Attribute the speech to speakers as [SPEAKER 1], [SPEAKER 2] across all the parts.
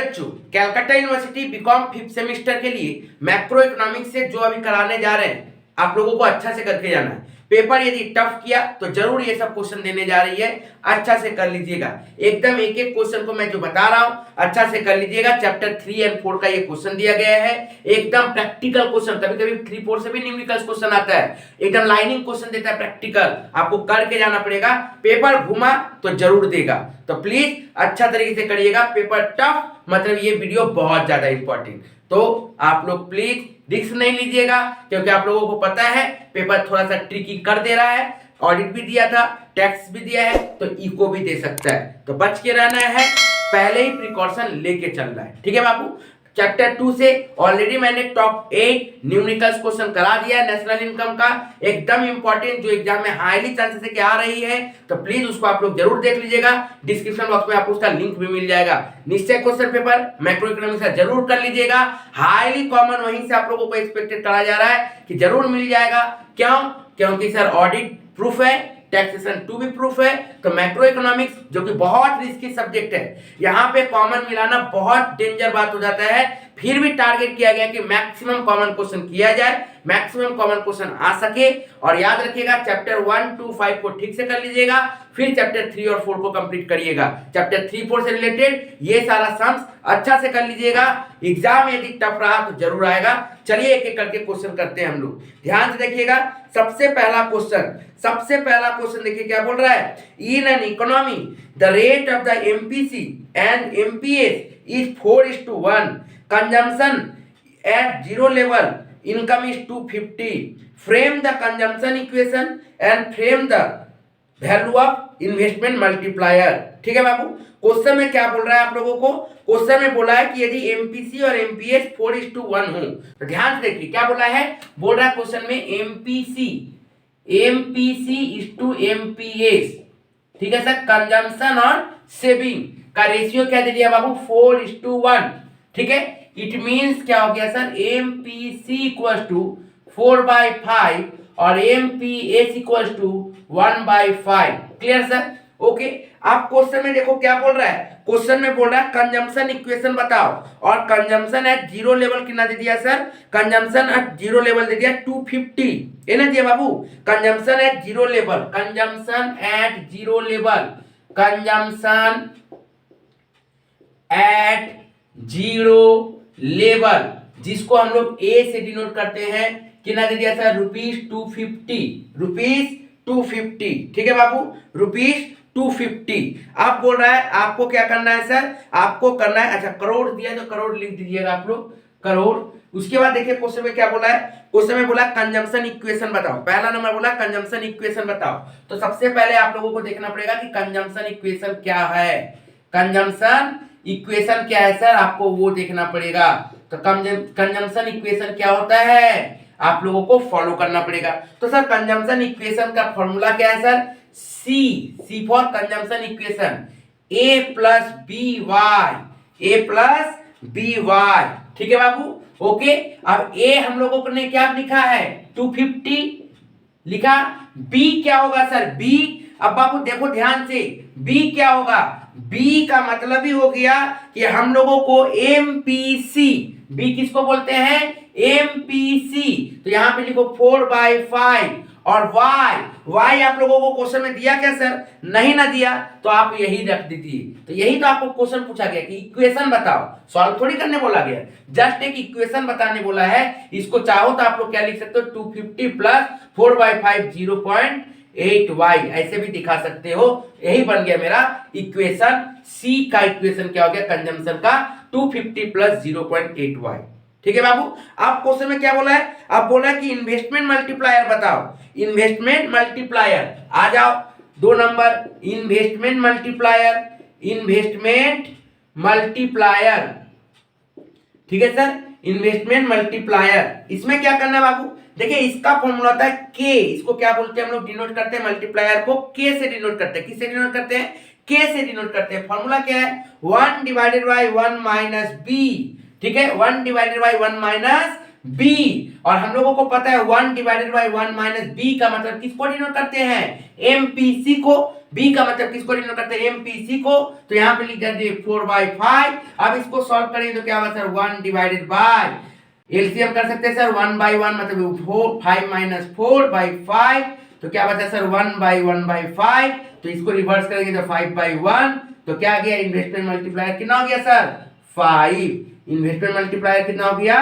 [SPEAKER 1] बच्चों, Calcutta university BCom 5th semester के लिए मैक्रो इकोनॉमिक्स से जो अभी कराने जा रहे हैं, आप लोगों को अच्छा से करके जाना है। पेपर यदि टफ किया तो जरूर ये सब क्वेश्चन देने जा रही है, अच्छा से कर लीजिएगा। एकदम एक एक क्वेश्चन को मैं जो बता रहा हूं अच्छा से कर लीजिएगा। चैप्टर 3 और 4 का ये क्वेश्चन दिया गया है, एकदम प्रैक्टिकल क्वेश्चन। कभी कभी 3, 4 से भी न्यूमेरिकल क्वेश्चन आता है, एकदम लाइनिंग क्वेश्चन देता है प्रैक्टिकल, आपको करके जाना पड़ेगा। पेपर घुमा तो जरूर देगा, तो प्लीज अच्छा तरीके से करिएगा। पेपर टफ मतलब ये वीडियो बहुत ज्यादा इंपॉर्टेंट, तो आप लोग प्लीज रिस्क नहीं लीजिएगा, क्योंकि आप लोगों को पता है पेपर थोड़ा सा ट्रिकी कर दे रहा है। ऑडिट भी दिया था, टैक्स भी दिया है, तो इको भी दे सकता है, तो बच के रहना है, पहले ही प्रिकॉशन लेके चलना है। ठीक है बाबू। चैप्टर 2 से ऑलरेडी मैंने टॉप 8 न्यूमेरिकल्स क्वेश्चन करा दिया है नेशनल इनकम का, एकदम इंपॉर्टेंट, जो एग्जाम में हाईली चांसेस है कि आ रही है, तो प्लीज उसको आप लोग जरूर देख लीजिएगा। डिस्क्रिप्शन बॉक्स में आपको उसका लिंक भी मिल जाएगा। निश्चय क्वेश्चन पेपर मैक्रो इकोनॉमिक्स का जरूर कर लीजिएगा, हाईली कॉमन वहीं से आप लोगों को एक्सपेक्टेड करा जा रहा है कि जरूर मिल जाएगा। क्यों? क्योंकि सर ऑडिट प्रूफ है, टैक्सेशन 2 भी प्रूफ है, तो मैक्रो इकोनॉमिक्स जो कि बहुत रिस्की सब्जेक्ट है, यहाँ पे कॉमन मिलाना बहुत डेंजर बात हो जाता है। फिर भी टारगेट किया गया कि मैक्सिमम कॉमन क्वेश्चन किया जाए, मैक्सिमम कॉमन क्वेश्चन आ सके। और याद रखिएगा चैप्टर 1, 2, 5 को ठीक से कर लीजिएगा, फिर चैप्टर 3 और 4 को कंप्लीट करिएगा। चैप्टर 3, 4 से रिलेटेड ये सारा सम्स अच्छा से कर लीजिएगा। एग्जाम यदि टफ रहा तो जरूर आएगा। चलिए एक एक करके क्वेश्चन करते हैं हम लोग, ध्यान से देखिएगा। सबसे पहला क्वेश्चन देखिए क्या बोल रहा है। In an economy the rate of the MPC and MPS is 4:1, consumption at 0 level, income is 250, frame the consumption equation and frame the value of investment multiplier. ठीक है बाबू। क्वेश्चन में क्या बोल रहा है आप लोगों को, क्वेश्चन में बोला है कि यदि एमपीसी और एमपीएस 4:1 हो, तो ध्यान से देखिए क्या बोला है। बोल रहा है क्वेश्चन में एमपीसी इज टू एमपीएस, ठीक है सर, कंजम्पशन और सेविंग का रेशियो क्या दे दिया बाबू, 4:1। ठीक है, इट मींस क्या हो गया सर, एमपीसी इक्वल टू 4/5 और MPS equal to 1/5। Clear sir? Okay. आप क्वेश्चन में देखो क्या बोल रहा है, क्वेश्चन में बोल रहा है कंजम्पशन इक्वेशन बताओ, और कंजम्पशन एट 0 लेवल कितना दे दिया सर, कंजम्पशन एट 0 लेवल दे दिया 250, है ना दिया बाबू। Consumption at 0 level, consumption at 0 level, consumption at 0 level, जिसको हम लोग ए से डिनोट करते हैं, कितना दे दिया सर, रुपीस 250। ठीक है बाबू, रुपीस 250। आप बोल रहा है आपको क्या करना है सर, आपको करना है, अच्छा करोड़ दिया तो करोड़ लिख दीजिएगा आप लोग, करोड़। उसके बाद देखिए क्वेश्चन में क्या बोला है, क्वेश्चन में बोला कंजम्पशन इक्वेशन बताओ। पहला नंबर बोला कंजम्पशन इक्वेशन बताओ, तो सबसे पहले आप लोगों को देखना पड़ेगा कि कंजम्पशन इक्वेशन क्या है। कंजम्पशन इक्वेशन क्या है सर, आपको वो देखना पड़ेगा। तो कंजम्पशन इक्वेशन क्या होता है आप लोगों को फॉलो करना पड़ेगा। तो सर कंजम्पशन इक्वेशन का फॉर्मूला क्या है sir, C for consumption equation, A plus B Y. ठीक है बाबू। ओके, अब ए हम लोगों ने क्या लिखा है, 250 लिखा। बी क्या होगा सर, बी, अब बाबू देखो ध्यान से, बी क्या होगा, बी का मतलब ही हो गया कि हम लोगों को एमपीसी, बी किसको बोलते हैं, एमपीसी, तो यहां पे लिखो 4/5। और वाई आप लोगों को क्वेश्चन में दिया क्या सर, नहीं ना दिया, तो आप यही रख दीजिए। तो यही तो आपको क्वेश्चन पूछा गया कि इक्वेशन बताओ, सॉल्व थोड़ी करने बोला गया, जस्ट एक इक्वेशन बताने बोला है। इसको चाहो तो आप लोग क्या लिख सकते हो, 250 प्लस 4/5 0.8y, ऐसे भी दिखा सकते हो। यही बन गया मेरा इक्वेशन, सी का इक्वेशन क्या हो गया, कंजम्पशन का 250 प्लस 0.8y। ठीक है बाबू। आप क्वेश्चन में क्या बोला है, आप बोला कि इन्वेस्टमेंट मल्टीप्लायर बताओ, इन्वेस्टमेंट मल्टीप्लायर, आ जाओ 2 नंबर, इन्वेस्टमेंट मल्टीप्लायर। ठीक है सर, इन्वेस्टमेंट मल्टीप्लायर, इसमें क्या करना है बाबू, देखिए इसका फॉर्मूला होता है के, इसको क्या बोलते हैं हम लोग, डिनोट करते हैं मल्टीप्लायर को के से डिनोट करते हैं। किससे डिनोट करते हैं, के से डिनोट करते हैं। फॉर्मूला क्या है, 1/1 - b। ठीक है, 1/1 - बी, और हम लोगों को पता है 1 डिवाइडेड बाई 1 माइनस बी का मतलब किसको डिनोट करते हैं, एमपीसी को। बी का मतलब किसको डिनोट करते हैं, एमपीसी को। तो यहाँ पे लिख दीजिए 4/5। अब इसको सॉल्व करेंगे तो क्या होगा सर, 1 डिवाइडेड बाय, एलसीएम कर सकते हैं सर, 1/1 मतलब 4, 5 माइनस 4/5, तो क्या बचा सर 1/1/5। तो इसको रिवर्स करेंगे तो 5/1, तो क्या गया, इन्वेस्टमेंट मल्टीप्लायर कितना हो गया सर, 5। इन्वेस्टमेंट मल्टीप्लायर कितना हो गया,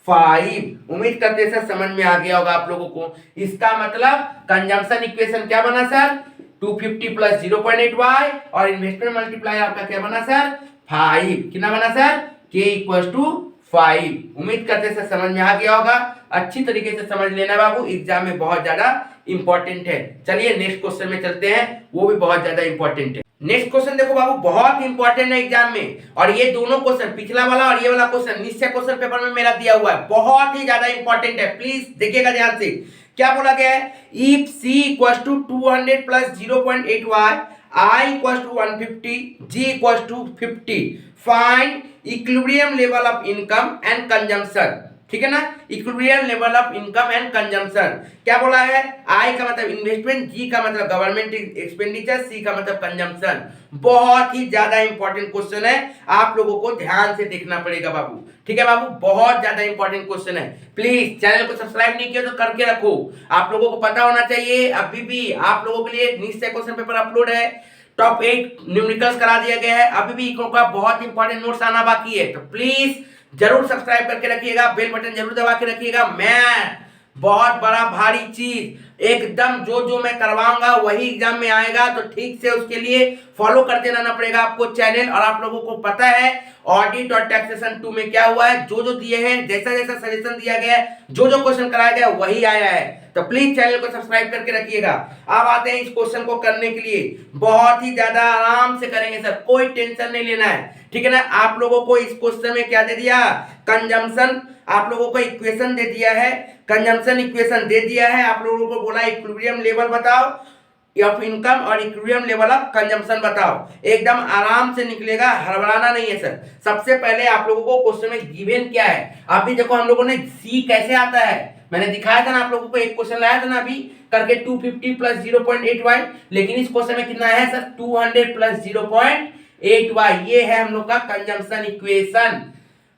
[SPEAKER 1] 5। उम्मीद करते हैं सर समझ में आ गया होगा आप लोगों को। इसका मतलब कंजम्पशन इक्वेशन क्या बना सर, 250 प्लस 0.8y, और इन्वेस्टमेंट मल्टीप्लायर आपका क्या बना सर, 5। कितना बना सर, k इक्वल टू 5। उम्मीद करते सर समझ में आ गया होगा। अच्छी तरीके से समझ लेना बाबू, एग्जाम में बहुत ज्यादा इंपॉर्टेंट है। चलिए नेक्स्ट क्वेश्चन में चलते हैं, वो भी बहुत ज्यादा इंपॉर्टेंट है। नेक्स्ट क्वेश्चन देखो बाबू, बहुत इंपॉर्टेंट है एग्जाम में, और ये दोनों क्वेश्चन, पिछला वाला और ये वाला क्वेश्चन, निश्चय क्वेश्चन पेपर में मेरा दिया हुआ है, बहुत ही ज्यादा इंपॉर्टेंट है। प्लीज देखिएगा ध्यान से, क्या बोला गया है, if c equals to 200 plus 0.8y, I equals to 150, G equals to 50. Find equilibrium level of income and consumption. ठीक है ना, equilibrium level of income and consumption. क्या बोला है, आई का मतलब इन्वेस्टमेंट, जी का मतलब गवर्नमेंट एक्सपेंडिचर, सी का मतलब कंजम्पशन। बहुत ही ज्यादा इंपॉर्टेंट क्वेश्चन है, आप लोगों को ध्यान से देखना पड़ेगा बाबू। ठीक है बाबू, बहुत ज्यादा इंपॉर्टेंट क्वेश्चन है। प्लीज चैनल को सब्सक्राइब नहीं किया तो करके रखो, आप लोगों को पता होना चाहिए। अभी भी आप लोगों के लिए निश्चय क्वेश्चन पेपर अपलोड है, टॉप 8 न्यूमेरिकल्स करा दिया गया है, अभी भी इको का बहुत इंपॉर्टेंट नोट्स आना बाकी है। तो प्लीज जरूर सब्सक्राइब करके रखिएगा, बेल बटन जरूर दबा के रखिएगा। मैं बहुत बड़ा भारी चीज एकदम जो मैं करवाऊंगा वही एग्जाम में आएगा, तो ठीक से उसके लिए फॉलो करते रहना पड़ेगा आपको चैनल। और आप लोगों को पता है ऑडिट और टैक्सेशन 2 में क्या हुआ है, जो दिए हैं, जैसा जैसा सजेशन दिया गया है, जो क्वेश्चन कराया गया वही आया है। तो प्लीज चैनल को सब्सक्राइब करके रखिएगा। अब आते हैं इस क्वेश्चन को करने के लिए, बहुत ही ज्यादा आराम से करेंगे सर, कोई टेंशन नहीं लेना है। ठीक है ना, आप लोगों को इस क्वेश्चन में क्या दे दिया, कंजम्पशन, आप लोगों को इक्वेशन दे दिया है, कंजम्पशन इक्वेशन दे दिया है, आप लोगों को बोला इक्विलिब्रियम लेवल बताओ ऑफ इनकम और इक्विलिब्रियम लेवल ऑफ कंजम्पशन बताओ। एकदम आराम से निकलेगा, हड़बड़ाना नहीं है सर। सबसे पहले आप लोगों को क्वेश्चन में गिवन क्या है, अभी देखो हम लोगों ने सी कैसे आता है, मैंने दिखाया था ना आप लोगों को, एक क्वेश्चन लाया था ना अभी करके 250 प्लस 0.8y, लेकिन इस क्वेश्चन में कितना है सर, 200 प्लस 0.8y। ये है हम लोग का कंजम्पशन इक्वेशन।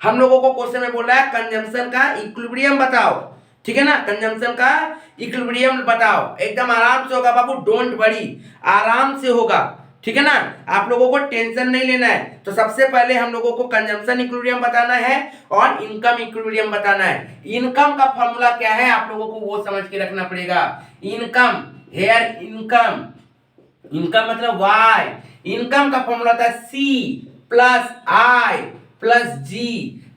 [SPEAKER 1] हम लोगों को क्वेश्चन में बोल रहा है कंजम्पशन का इक्विलिब्रियम बताओ। ठीक है ना, कंजम्पशन का इक्विलिब्रियम बताओ, एकदम आराम से होगा बाबू, डोंट वरी, आराम से होगा। ठीक है ना, आप लोगों को टेंशन नहीं लेना है। तो सबसे पहले हम लोगों को कंजम्पशन इक्विलिब्रियम बताना है और इनकम इक्विलिब्रियम बताना है। इनकम का फॉर्मूला क्या है आप लोगों को वो समझ के रखना पड़ेगा। इनकम, हेयर इनकम, इनकम मतलब वाई, इनकम का फॉर्मूला था C plus I plus G,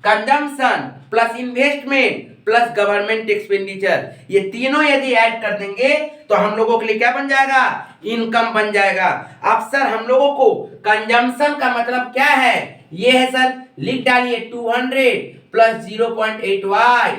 [SPEAKER 1] consumption plus investment plus government expenditure, ये तीनों यदि ऐड कर देंगे तो हम लोगों के लिए क्या बन जाएगा, इनकम बन जाएगा। अब सर हम लोगों को कंजम्पशन का मतलब क्या है, ये है सर, लिख डालिए 200 plus 0.8y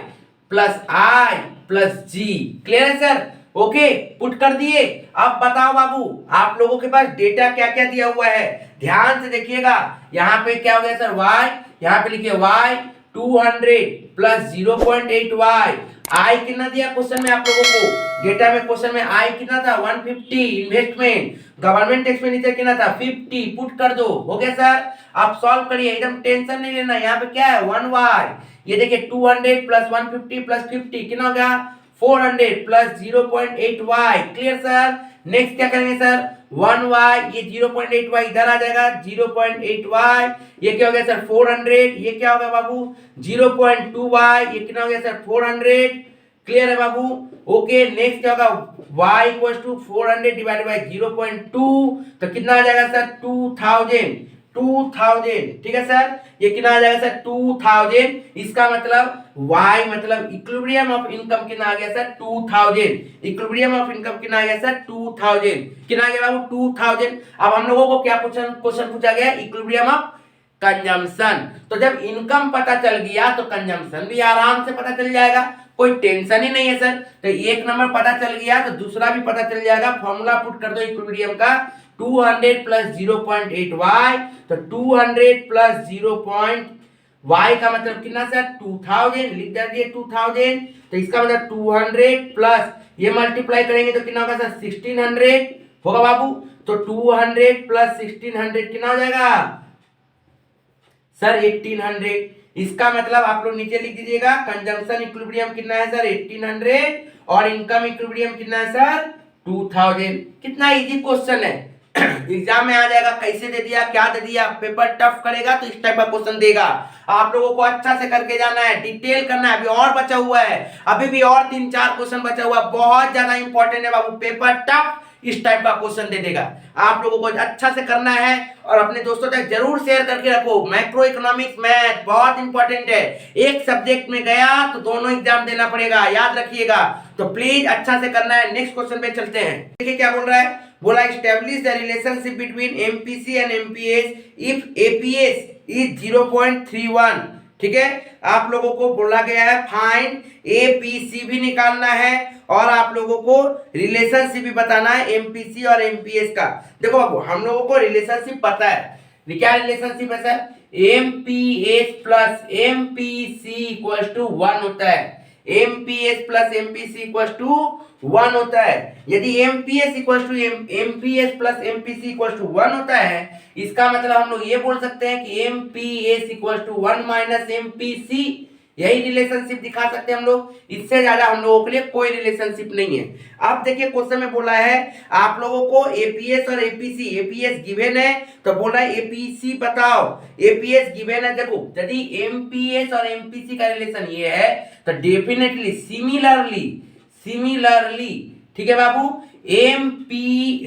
[SPEAKER 1] plus I plus ji. Clear है सर, ओके, पुट कर दिए। अब बताओ बाबू, आप लोगों के पास डेटा क्या क्या दिया हुआ है, ध्यान से देखिएगा। यहाँ पे क्या हो गया सर, y, यहाँ पे लिखिए y 200 प्लस 0.8y, आई कितना दिया क्वेश्चन में आप लोगों को, डेटा में क्वेश्चन में आई कितना था 150, इन्वेस्टमेंट गवर्नमेंट एक्सपेंडिचर कितना था 50, पुट कर दो, हो गया सर। आप सॉल्व करिए, एकदम टेंशन नहीं लेना। यहाँ पे क्या है 1y, ये देखिए 200 प्लस 150 प्लस 50 कितना हो गया 400 plus 0.8y। Clear sir, next क्या करेंगे सर, 1y, ये 0.8y इधर आ जाएगा, 0.8y, ये क्या हो गया सर 400, ये क्या होगा बाबू 0.2y, ये कितना हो गया सर 400। क्लियर है बाबू, ओके। नेक्स्ट क्या होगा, y equals to 400 divided by 0.2, तो कितना आ जाएगा सर 2000। ठीक है सर, ये कितना आ जाएगा सर 2000। इसका मतलब y मतलब इक्विलिब्रियम ऑफ इनकम कितना आ गया सर 2000, इक्विलिब्रियम ऑफ इनकम कितना आ गया सर 2000, कितना आ गया बाबू 2000। अब हम लोगों को क्या क्वेश्चन पूछा गया, इक्विलिब्रियम ऑफ कंजम्पशन। तो जब इनकम पता चल गया तो कंजम्पशन भी आराम से पता चल जाएगा, कोई टेंशन ही नहीं है सर। तो एक नंबर पता चल गया तो दूसरा भी पता चल जाएगा। फॉर्मूला पुट कर दो इक्विलिब्रियम का, 200 प्लस 0.8y, तो 200 प्लस y का मतलब कितना सर 2000 लिख दीजिए 2000, तो इसका मतलब 200 प्लस ये मल्टीप्लाई करेंगे तो कितना होगा सर 1600 होगा बाबू। तो 200 प्लस 1600 कितना हो जाएगा सर 1800। इसका मतलब आप लोग नीचे लिख दीजिएगा कंजम्पशन इक्विलिब्रियम कितना है सर 1800 और इनकम इक्विलिब्रियम कितना है सर 2000। कितना इजी क्वेश्चन है एग्जाम में आ जाएगा। कैसे दे दिया क्या दे दिया, पेपर टफ करेगा तो इस टाइप का क्वेश्चन देगा। आप लोगों को अच्छा से करके जाना है, डिटेल करना है। अभी और बचा हुआ है, अभी भी और 3-4 क्वेश्चन बचा हुआ है, बहुत ज्यादा इंपॉर्टेंट है बाबू। पेपर टफ इस टाइप का क्वेश्चन दे देगा। आप लोगों को अच्छा से करना है और अपने दोस्तों तक जरूर शेयर करके रखो। मैक्रो इकोनॉमिक्स मैथ बहुत इंपॉर्टेंट है, एक सब्जेक्ट में गया तो दोनों एग्जाम देना पड़ेगा, याद रखिएगा। तो प्लीज अच्छा से करना है। नेक्स्ट क्वेश्चन पे चलते हैं। देखिए क्या बोल रहा है, बोला establish the relationship between MPC and MPS if APS is 0.31। ठीक है, आप लोगों को बोला गया है फाइंड एपीसी भी निकालना है और आप लोगों को रिलेशनशिप भी बताना है एमपीसी और एमपीएस का। देखो अब हम लोगों को रिलेशनशिप पता है, क्या रिलेशनशिप है sir, MPS plus MPC equal to 1 होता है। MPS plus MPC equal to 1 होता है। यदि MPS equal to MPS plus MPC equal to 1 होता है, इसका मतलब हम लोग ये बोल सकते हैं कि MPS equal to 1 minus MPC, यही रिलेशनशिप दिखा सकते हैं हम लोग। इससे ज्यादा हम लोगों के लिए कोई रिलेशनशिप नहीं है। अब देखिए क्वेश्चन में बोला है आप लोगों को एपीएस और एपीसी, एपीएस गिवन है तो बोला है एपीसी बताओ। एपीएस गिवन है, देखो यदि एमपीएस और एमपीसी का रिलेशन ये है तो डेफिनेटली सिमिलरली ठीक है बाबू, APS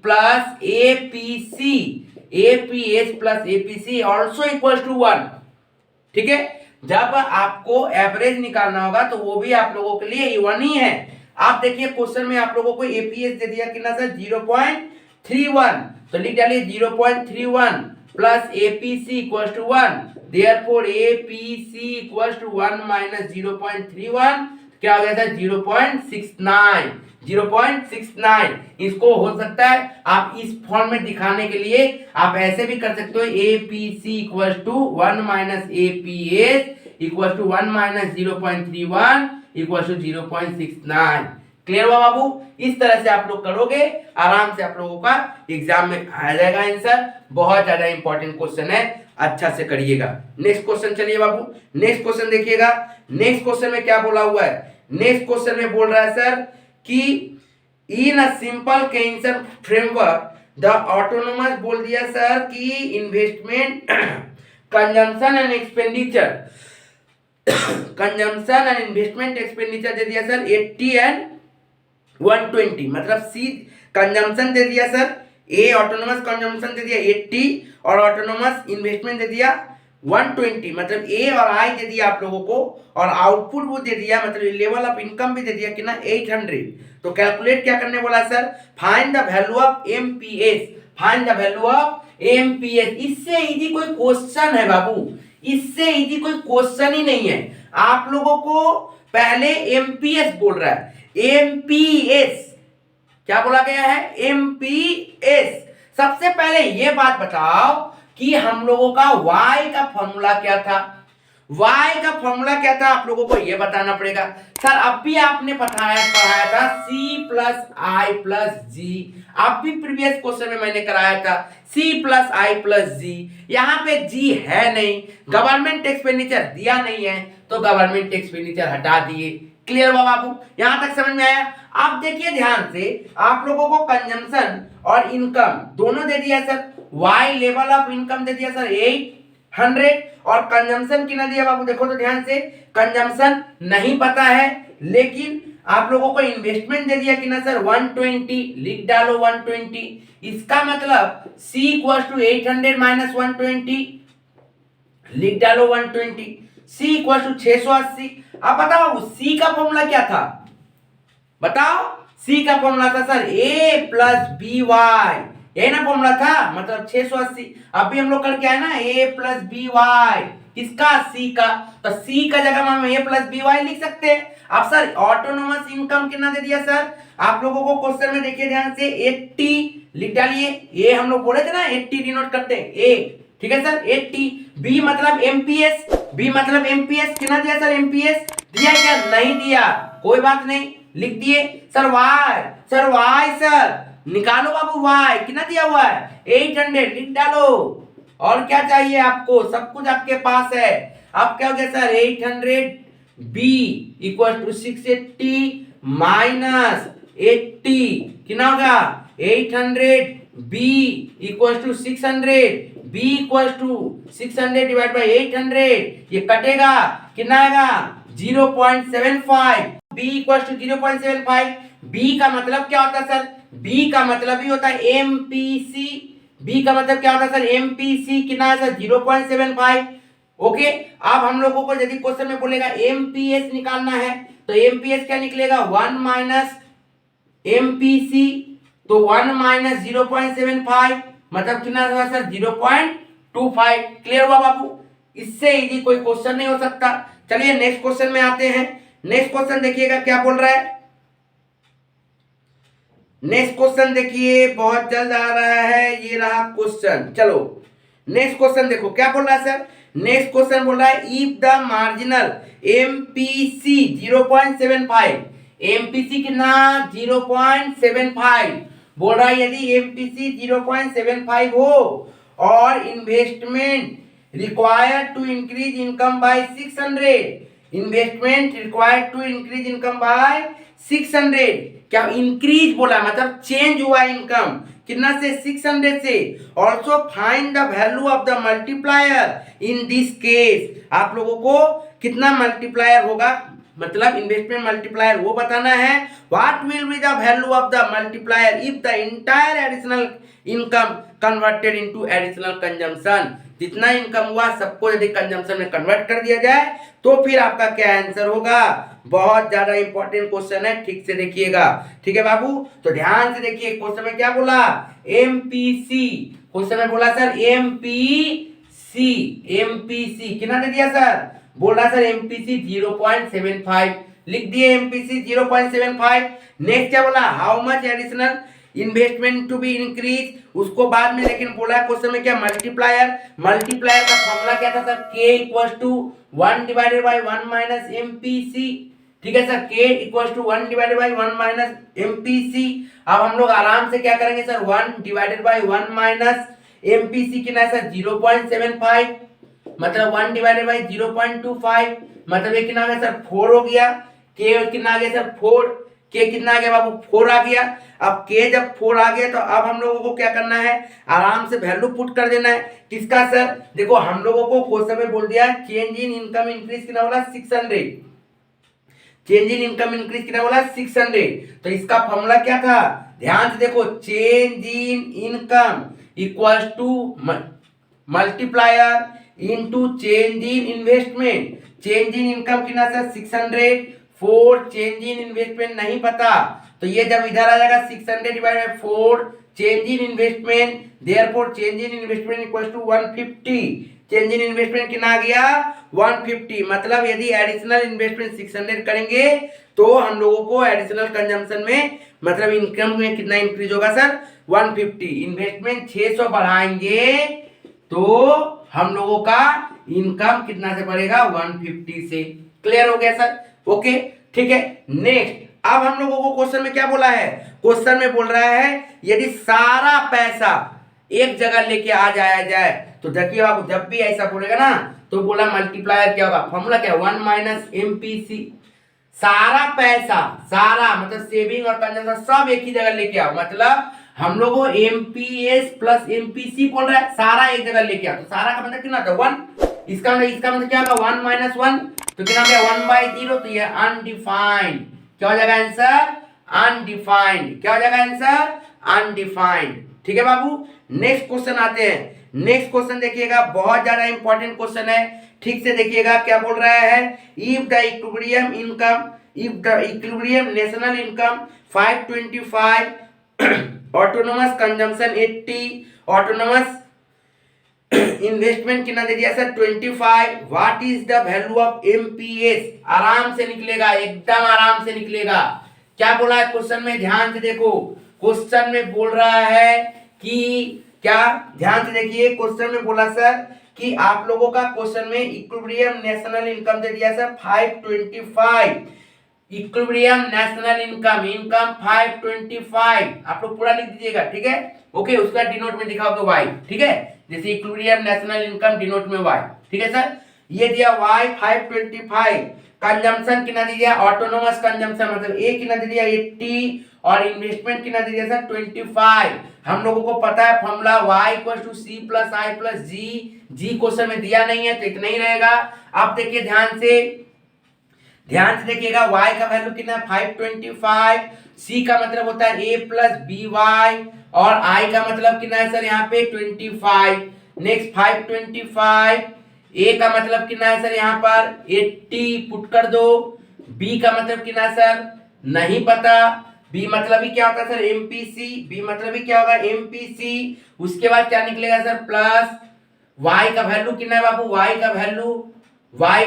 [SPEAKER 1] plus APS plus APC also equal to 1। ठीक है, जब आपको एवरेज निकालना होगा तो वो भी आप लोगों के लिए 1 ही है। आप देखिए क्वेश्चन में आप लोगों को एपीएस दे दिया कितना सर 0.31, तो लिख डालिए 0.31 plus APC equal to 1, therefore APC equal to 1 minus 0.31 क्या हो गया था 0.69। इसको हो सकता है आप इस फॉर्म में दिखाने के लिए आप ऐसे भी कर सकते हो, APC equal to 1 minus APS equal to 1 minus 0.31 equal to 0.69। Clear हुआ बाबू? इस तरह से आप लोग करोगे, आराम से आप लोगों का एग्जाम में आ जाएगा आंसर। बहुत ज्यादा इंपॉर्टेंट क्वेश्चन है, अच्छा से करिएगा। नेक्स्ट क्वेश्चन चलिए बाबू, नेक्स्ट क्वेश्चन देखिएगा। नेक्स्ट क्वेश्चन में क्या बोला हुआ है, नेक्स्ट क्वेश्चन में बोल रहा है सर कि in a simple Keynesian framework the autonomous, बोल दिया सर कि investment consumption and expenditure, consumption and investment expenditure दे दिया सर 80 एंड 120, मतलब सी कंजम्पशन दे दिया सर, ए ऑटोनोमस कंजम्पशन दे दिया 80 और ऑटोनोमस इन्वेस्टमेंट दे दिया 120, मतलब ए और आई दे दिया आप लोगों को, और आउटपुट वो दे दिया, मतलब लेवल ऑफ इनकम भी दे दिया कितना 800। तो कैलकुलेट क्या करने बोला sir, find the value of MPS, find the value of MPS. इससे इजी कोई क्वेश्चन है बाबू, इससे इजी कोई क्वेश्चन ही नहीं है। आप लोगों को पहले एमपीएस बोल रहा है, एमपीएस क्या बोला गया है, एमपीएस। सबसे पहले ये बात बताओ कि हम लोगों का y का फॉर्मूला क्या था, y का फॉर्मूला क्या था आप लोगों को ये बताना पड़ेगा। सर अब भी आपने पढ़ाया था c प्लस आई प्लस जी, अब भी प्रीवियस क्वेश्चन में मैंने कराया था c प्लस आई प्लस जी। यहाँ पे g है नहीं, गवर्नमेंट एक्सपेंडिचर दिया नहीं है तो गवर्नमेंट एक्सपेंडिचर हटा दिए। क्लियर हुआ बाबू, यहां तक समझ में आया? आप देखिए ध्यान से, आप लोगों को कंजम्पशन और इनकम दोनों दे दिया sir, y level of income दे दिया सर 800 और कंजम्पशन कितना दिया बाबू, देखो तो ध्यान से, कंजम्पशन नहीं पता है, लेकिन आप लोगों को इन्वेस्टमेंट दे दिया कितना सर 120, लिख डालो 120। इसका मतलब c इक्वल टू 800 माइनस 120, लिख डालो 120, c इक्वल टू 680। अब बताओ c का फॉर्मूला क्या था, बताओ c का फॉर्मूला था sir a plus B Y, यही ना फॉर्मूला था, मतलब 680। अब भी हम लोग करके आए ना a प्लस बी वाई, किसका, c का, तो c का जगह हम a प्लस बी वाई लिख सकते हैं। अब सर ऑटोनोमस इनकम कितना दे दिया सर आप लोगों को क्वेश्चन में, देखिए ध्यान से 80 लिख डालिए। ए हम लोग बोले थे ना 80 डिनोट करते हैं ए, ठीक है सर 80। बी मतलब एमपीएस, बी मतलब एमपीएस कितना दिया सर, एमपीएस दिया क्या, नहीं दिया, कोई बात नहीं, लिख दिए। Sir Y, sir Y sir निकालो बाबू, वाई कितना दिया हुआ है 800, लिख डालो। और क्या चाहिए आपको, सब कुछ आपके पास है। अब क्या हो गया sir 800 B equal to 680 minus 80 कितना होगा 800 B equal to 600, B equal to 600 divide by 800, ये कटेगा कितना आएगा 0.75, बी इक्वल टू 0.75। बी का मतलब क्या होता है सर, बी का मतलब ही होता है एमपीसी, बी का मतलब क्या होता है सर एमपीसी कितना है सर 0.75। ओके, अब हम लोगों को यदि क्वेश्चन में बोलेगा एमपीएस निकालना है तो एमपीएस क्या निकलेगा 1 माइनस एमपीसी, तो 1 माइनस 0.75 मतलब कितना हुआ सर 0.25। क्लियर हुआ बाबू, इससे इजी कोई क्वेश्चन नहीं हो सकता। चलिए नेक्स्ट क्वेश्चन में आते हैं। नेक्स्ट क्वेश्चन देखिएगा क्या बोल रहा है, नेक्स्ट क्वेश्चन देखिए बहुत जल्द आ रहा है, ये रहा क्वेश्चन। चलो नेक्स्ट क्वेश्चन देखो क्या बोल रहा है सर, नेक्स्ट क्वेश्चन बोल रहा है if the marginal MPC 0.75, MPC कितना 0.75 बोल रहा है, यदि एमपीसी 0.75 हो और investment required to increase income by 600, investment required to increase income by 600, क्या इंक्रीज बोला मतलब चेंज हुआ इनकम कितना से 600 से। Also find the value of the multiplier in this case, आप लोगों को कितना मल्टीप्लायर होगा मतलब इन्वेस्टमेंट मल्टीप्लायर वो बताना है। What will be the value of the multiplier if the entire additional income converted into additional consumption, जितना इनकम हुआ सबको यदि कंजम्पशन में कन्वर्ट कर दिया जाए तो फिर आपका क्या आंसर होगा। बहुत ज्यादा इंपॉर्टेंट क्वेश्चन है, ठीक से देखिएगा, ठीक है बाबू। तो ध्यान से देखिए क्वेश्चन में क्या बोला एमपीसी, क्वेश्चन में बोला सर एमपीसी, एमपीसी कितना दे दिया सर, बोल रहा सर एमपीसी 0.75, लिख दिए एमपीसी 0.75। नेक्स्ट क्या बोला how much additional investment to be increase, उसको बाद में लेकिन बोला क्वेश्चन में क्या मल्टीप्लायर, मल्टीप्लायर का फॉर्मूला क्या था sir k equal to 1 divided by 1 minus MPC, ठीक है sir k equal to 1 divided by 1 minus MPC. अब हम लोग आराम से क्या करेंगे sir 1 divided by 1 minus MPC कितना है सर 0.75 मतलब 1 डिवाइडेड बाय 0.25 मतलब ये कितना आ गया सर 4 हो गया, k कितना आ गया सर 4, k कितना आ गया बाबू 4 आ गया। अब k जब 4 आ गया तो अब हम लोगों को क्या करना है आराम से वैल्यू पुट कर देना है किसका सर, देखो हम लोगों को क्वेश्चन में बोल दिया चेंज इन इनकम इंक्रीज कितना बोला 600, चेंज इन इनकम इंक्रीज कितना बोला 600, तो इसका फॉर्मूला क्या था ध्यान से देखो change in income equals to multiplier into change in investment, change in income कितना सर 600, 4 चेंज इन इन्वेस्टमेंट नहीं पता तो ये जब इधर आ जाएगा 600 divide by 4 change in investment, therefore change in investment equals to 150, change in investment कितना आ गया 150, मतलब यदि एडिशनल इन्वेस्टमेंट 600 करेंगे तो हम लोगों को एडिशनल कंजम्पशन में मतलब इनकम में कितना इंक्रीज होगा सर 150, इन्वेस्टमेंट 600 बढ़ाएंगे तो हम लोगों का इनकम कितना से बढ़ेगा 150 से। क्लियर हो गया सर, ओके ठीक है। नेक्स्ट अब हम लोगों को क्वेश्चन में क्या बोला है, क्वेश्चन में बोल रहा है यदि सारा पैसा एक जगह लेके आ जाया जाए तो देखिए आप जब भी ऐसा बोलेगा ना तो बोला मल्टीप्लायर क्या होगा, फॉर्मूला क्या 1 माइनस एमपीसी, सारा पैसा सारा मतलब सेविंग और कंजम्पशन सब एक ही जगह लेके आओ, मतलब हम लोग एमपीएस प्लस एमपीसी बोल रहा है सारा एक जगह लेके आओ, तो सारा का मतलब कितना था 1, इसका मतलब क्या होगा 1 माइनस 1 तो कितना हो गया 1/0, तो ये अनडिफाइंड, क्या हो जाएगा आंसर अनडिफाइंड, क्या हो जाएगा आंसर अनडिफाइंड, ठीक है बाबू। नेक्स्ट क्वेश्चन आते हैं, नेक्स्ट क्वेश्चन देखिएगा बहुत ज्यादा इंपॉर्टेंट क्वेश्चन है, ठीक से देखिएगा क्या बोल रहा है if the equilibrium income, if the equilibrium national income 525 autonomous consumption 80 autonomous investment कितना दे दिया sir 25, what is the value of MPS, आराम से निकलेगा एकदम आराम से निकलेगा। क्या बोला है क्वेश्चन में ध्यान से देखो, क्वेश्चन में बोल रहा है कि क्या, ध्यान से देखिए, क्वेश्चन में बोला सर कि आप लोगों का क्वेश्चन में इक्विलिब्रियम नेशनल इनकम दे दिया sir 525, equilibrium national income, income 525, आप लोग पूरा लिख दीजिएगा, ठीक है। ओके, उसका डिनोट में दिखाओगे वाई, ठीक है, जैसे इक्विलिब्रियम नेशनल इनकम डिनोट में वाई, ठीक है सर। ये दिया वाई 525, कंजम्पशन कितना दे दिया, ऑटोनोमस कंजम्पशन मतलब ए कितना दे दिया 80, और इन्वेस्टमेंट कितना दे दिया सर 25। हम लोगों को पता है formula y = c + i + g, g question में दिया नहीं है तो इतना ही रहेगा। अब देखिए ध्यान से देखिएगा, y का वैल्यू कितना है 525, c का मतलब होता है a + by, और i का मतलब कितना है सर यहाँ पे 25। नेक्स्ट 525, a का मतलब कितना है सर यहाँ पर 80 पुट कर दो, b का मतलब कितना है सर नहीं पता, b मतलब ही क्या होता है सर MPC, b मतलब ही क्या होगा MPC। उसके बाद क्या निकलेगा सर प्लस y का वैल्यू कितना है बाबू, y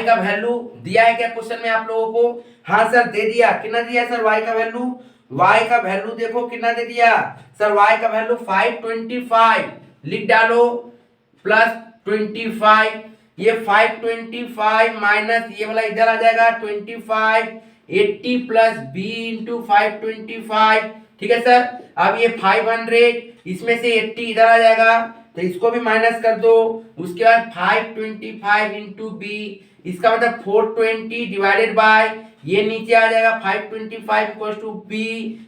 [SPEAKER 1] का वैल्यू दिया है क्या क्वेश्चन में आप लोगों को? हाँ सर दे दिया, कितना दिया सर y का वैल्यू, y का वैल्यू देखो कितना दे दिया सर, y का वैल्यू 525, लिख डालो प्लस 25, ये 525 माइनस ये वाला इधर आ जाएगा 25, 80 प्लस b इंटू 525, ठीक है सर। अब ये 500, इसमें से 80 इधर आ जाएगा तो इसको भी माइनस कर दो, उसके बाद 525 इंटू b, इसका मतलब 420 डिवाइडेड बाय ये नीचे आ जाएगा 525 इक्वल टू b,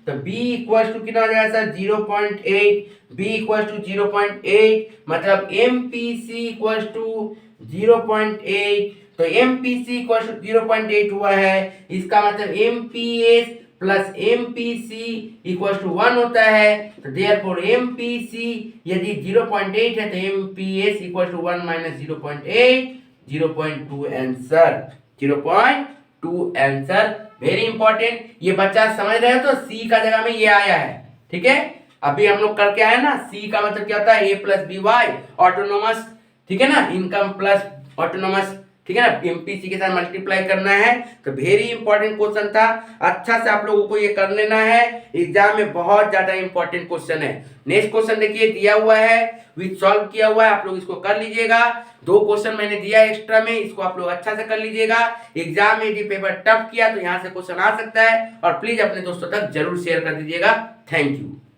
[SPEAKER 1] तो b इक्वल टू कितना आ जाएगा सर 0.8, b इक्वल टू 0.8 मतलब MPC इक्वल टू 0.8, तो MPC इक्वल टू 0.8 हुआ है, इसका मतलब MPS plus MPC equal to 1 होता है, तो देयरफॉर MPC यदि 0.8 है तो MPS equal to 1 minus 0.8, 0.2 answer, 0.2 answer. Very important, ये बच्चा समझ रहे हो तो C का जगह में ये आया है, ठीक है। अभी हम लोग करके आए ना, C का मतलब क्या होता है A + BY ऑटोनोमस, ठीक है ना, इनकम प्लस ऑटोनोमस, ठीक है ना, MPC के साथ मल्टीप्लाई करना है, तो वेरी इंपॉर्टेंट क्वेश्चन था, अच्छा से आप लोगों को ये कर लेना है, एग्जाम में बहुत ज्यादा इंपॉर्टेंट क्वेश्चन है। नेक्स्ट क्वेश्चन देखिए दिया हुआ है, विथ सॉल्व किया हुआ है, आप लोग इसको कर लीजिएगा। 2 क्वेश्चन मैंने दिया एक्स्ट्रा में, इसको आप लोग अच्छा से कर लीजिएगा। एग्जाम में यदि पेपर टफ किया तो यहाँ से क्वेश्चन आ सकता है, और प्लीज अपने दोस्तों तक जरूर शेयर कर दीजिएगा। Thank you.